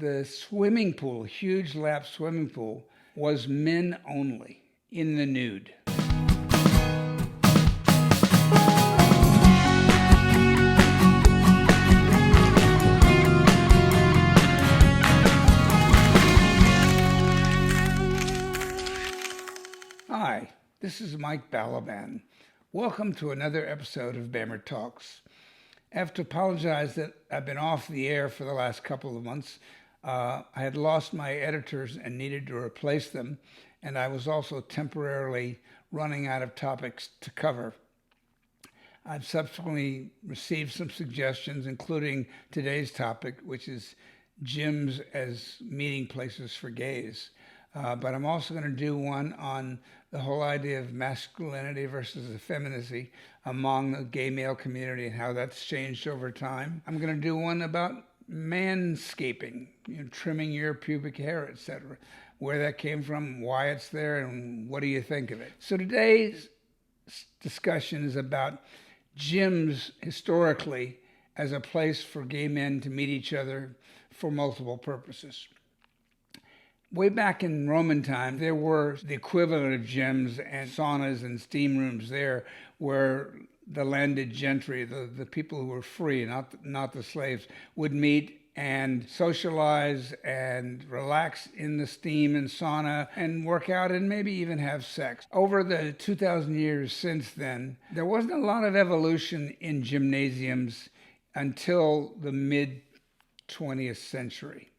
the swimming pool, huge lap swimming pool, was men only, in the nude. Hi, this is Mike Balaban. Welcome to another episode of BAMMER Talks. I have to apologize that I've been off the air for the last couple of months. I had lost my editors and needed to replace them, and I was also temporarily running out of topics to cover. I've subsequently received some suggestions, including today's topic, which is gyms as meeting places for gays. But I'm also going to do one on the whole idea of masculinity versus effeminacy among the gay male community and how that's changed over time. I'm going to do one about manscaping, trimming your pubic hair, etc., where that came from, why it's there, and what do you think of it. So today's discussion is about gyms historically as a place for gay men to meet each other for multiple purposes. Way back in Roman time, there were the equivalent of gyms and saunas and steam rooms there where the landed gentry, the people who were free, not the slaves, would meet and socialize and relax in the steam and sauna and work out and maybe even have sex. Over the 2,000 years since then, there wasn't a lot of evolution in gymnasiums until the mid-20th century.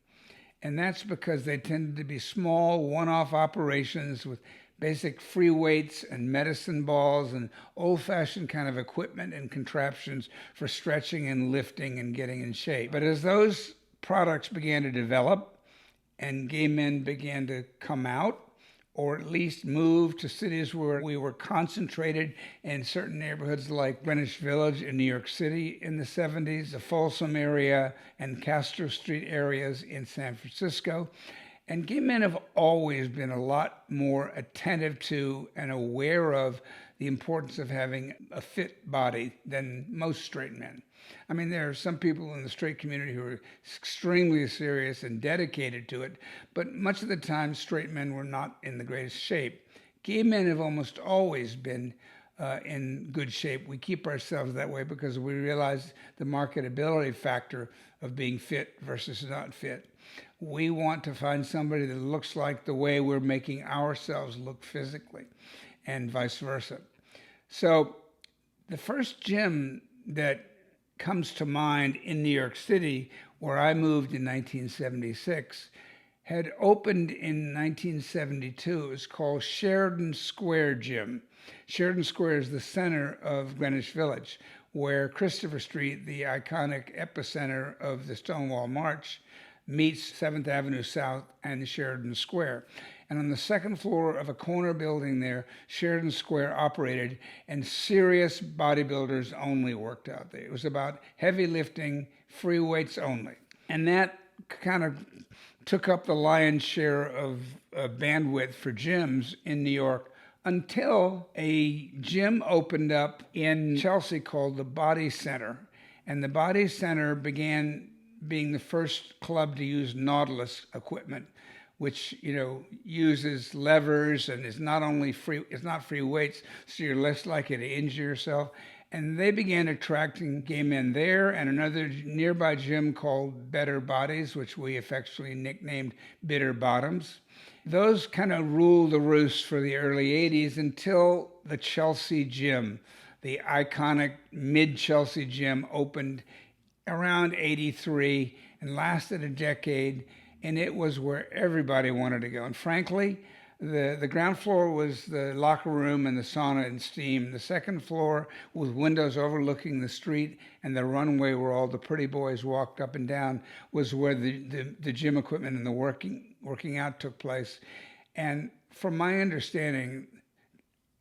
And that's because they tended to be small, one-off operations with basic free weights and medicine balls and old-fashioned kind of equipment and contraptions for stretching and lifting and getting in shape. But as those products began to develop and gay men began to come out, or at least move to cities where we were concentrated in certain neighborhoods like Greenwich Village in New York City in the 70s, the Folsom area and Castro Street areas in San Francisco. And gay men have always been a lot more attentive to and aware of the importance of having a fit body than most straight men. I mean, there are some people in the straight community who are extremely serious and dedicated to it, but much of the time, straight men were not in the greatest shape. Gay men have almost always been in good shape. We keep ourselves that way because we realize the marketability factor of being fit versus not fit. We want to find somebody that looks like the way we're making ourselves look physically, and vice versa. So the first gym that comes to mind in New York City, where I moved in 1976, had opened in 1972. It was called Sheridan Square Gym. Sheridan Square is the center of Greenwich Village, where Christopher Street, the iconic epicenter of the Stonewall March, meets 7th Avenue South and Sheridan Square. And on the second floor of a corner building there, Sheridan Square operated, and serious bodybuilders only worked out there. It was about heavy lifting, free weights only. And that kind of took up the lion's share of bandwidth for gyms in New York until a gym opened up in Chelsea called the Body Center. And the Body Center began being the first club to use Nautilus equipment, which uses levers and is not only free, it's not free weights, so you're less likely to injure yourself. And they began attracting gay men there, and another nearby gym called Better Bodies, which we affectionately nicknamed Bitter Bottoms. Those kind of ruled the roost for the early 80s until the Chelsea Gym, the iconic mid-Chelsea gym, opened around 83 and lasted a decade, and it was where everybody wanted to go. And frankly, the ground floor was the locker room and the sauna and steam. The second floor, with windows overlooking the street and the runway where all the pretty boys walked up and down, was where the gym equipment and the working out took place. And from my understanding,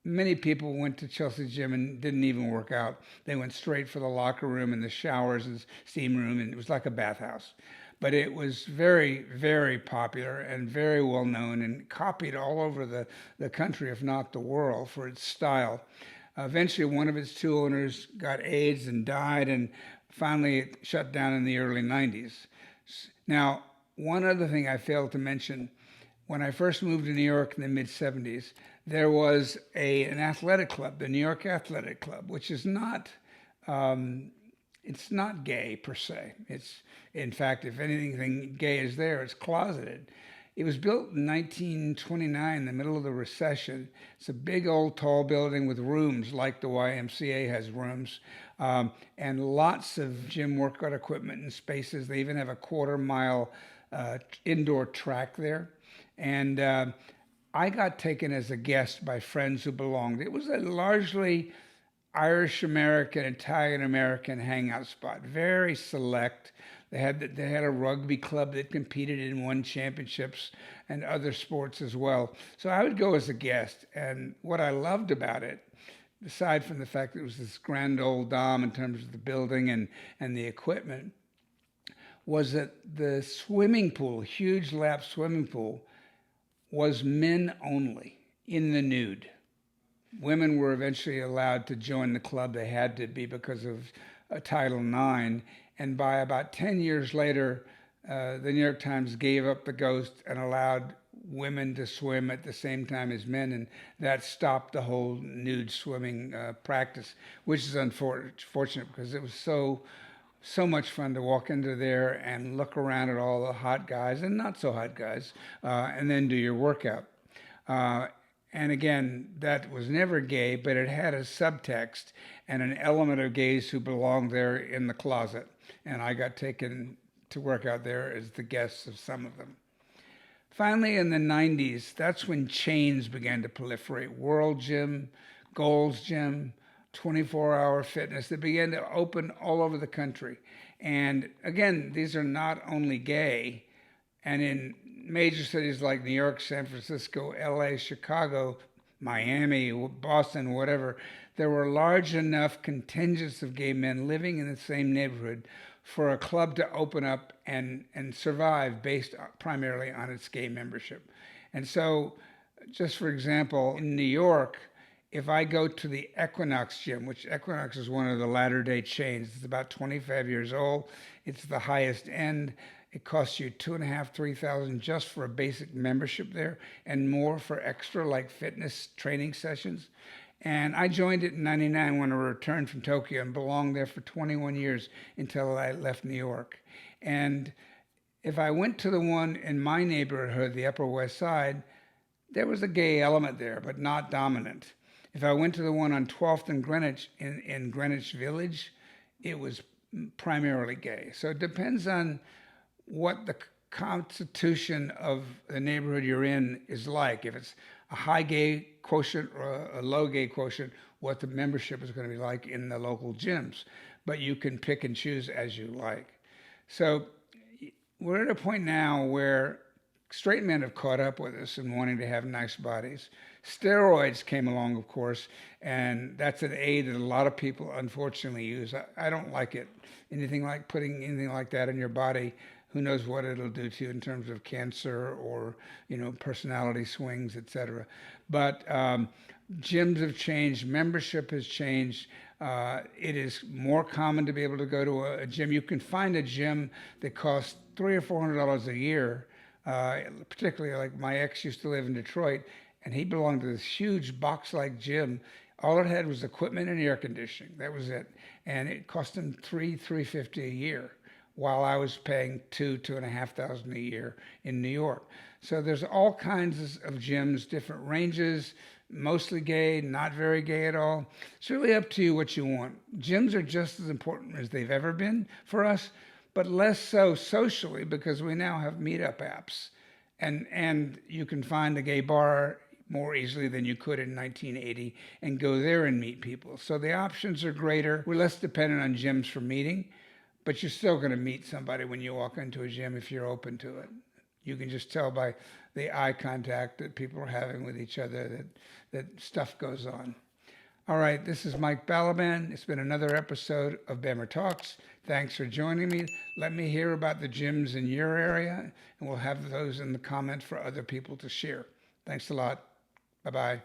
many people went to Chelsea Gym and didn't even work out. They went straight for the locker room and the showers and steam room, and it was like a bathhouse. But it was very, very popular and very well known and copied all over the country, if not the world, for its style. Eventually, one of its two owners got AIDS and died, and finally it shut down in the early 90s. Now, one other thing I failed to mention. When I first moved to New York in the mid 70s, there was an athletic club, the New York Athletic Club, which is not, um, it's not gay per se. It's, in fact, if anything gay is there, it's closeted. It was built in 1929, in the middle of the recession. It's a big old tall building with rooms like the YMCA has rooms, and lots of gym workout equipment and spaces. They even have a quarter-mile indoor track there. And I got taken as a guest by friends who belonged. It was a largely Irish American, Italian American hangout spot, very select. They had a rugby club that competed and won championships and other sports as well. So I would go as a guest, and what I loved about it, aside from the fact that it was this grand old dome in terms of the building and the equipment, was that the swimming pool, huge lap swimming pool, was men only in the nude. Women were eventually allowed to join the club. They had to be because of Title IX. And by about 10 years later, the New York Times gave up the ghost and allowed women to swim at the same time as men. And that stopped the whole nude swimming practice, which is unfortunate because it was so much fun to walk into there and look around at all the hot guys and not so hot guys, and then do your workout. And again, that was never gay, but it had a subtext and an element of gays who belonged there in the closet. And I got taken to work out there as the guests of some of them. Finally, in the 90s, that's when chains began to proliferate. World Gym, Gold's Gym, 24-hour fitness that began to open all over the country. And again, these are not only gay, and in major cities like New York, San Francisco, LA, Chicago, Miami, Boston, whatever, there were large enough contingents of gay men living in the same neighborhood for a club to open up and survive based primarily on its gay membership. And so, just for example, in New York, if I go to the Equinox gym, which Equinox is one of the latter-day chains, it's about 25 years old, it's the highest end. It costs you $2,500, $3,000 just for a basic membership there, and more for extra like fitness training sessions. And I joined it in '99 when I returned from Tokyo and belonged there for 21 years until I left New York. And if I went to the one in my neighborhood, the Upper West Side, there was a gay element there, but not dominant. If I went to the one on 12th and Greenwich in Greenwich Village, it was primarily gay. So it depends on what the constitution of the neighborhood you're in is like. If it's a high gay quotient or a low gay quotient, what the membership is going to be like in the local gyms. But you can pick and choose as you like. So we're at a point now where straight men have caught up with us in wanting to have nice bodies. Steroids came along, of course, and that's an aid that a lot of people unfortunately use. I don't like it. Anything like putting anything like that in your body, who knows what it'll do to you in terms of cancer or, personality swings, etc. But gyms have changed. Membership has changed. It is more common to be able to go to a gym. You can find a gym that costs $300 or $400 a year. Particularly like my ex used to live in Detroit, and he belonged to this huge box-like gym. All it had was equipment and air conditioning. That was it. And it cost him $350 a year, while I was paying $2,500 a year in New York. So there's all kinds of gyms, different ranges, mostly gay, not very gay at all. It's really up to you what you want. Gyms are just as important as they've ever been for us, but less so socially because we now have meetup apps. And you can find a gay bar more easily than you could in 1980 and go there and meet people. So the options are greater. We're less dependent on gyms for meeting, but you're still going to meet somebody when you walk into a gym if you're open to it. You can just tell by the eye contact that people are having with each other that stuff goes on. All right, this is Mike Balaban. It's been another episode of BAMMER Talks. Thanks for joining me. Let me hear about the gyms in your area, and we'll have those in the comments for other people to share. Thanks a lot. Bye-bye.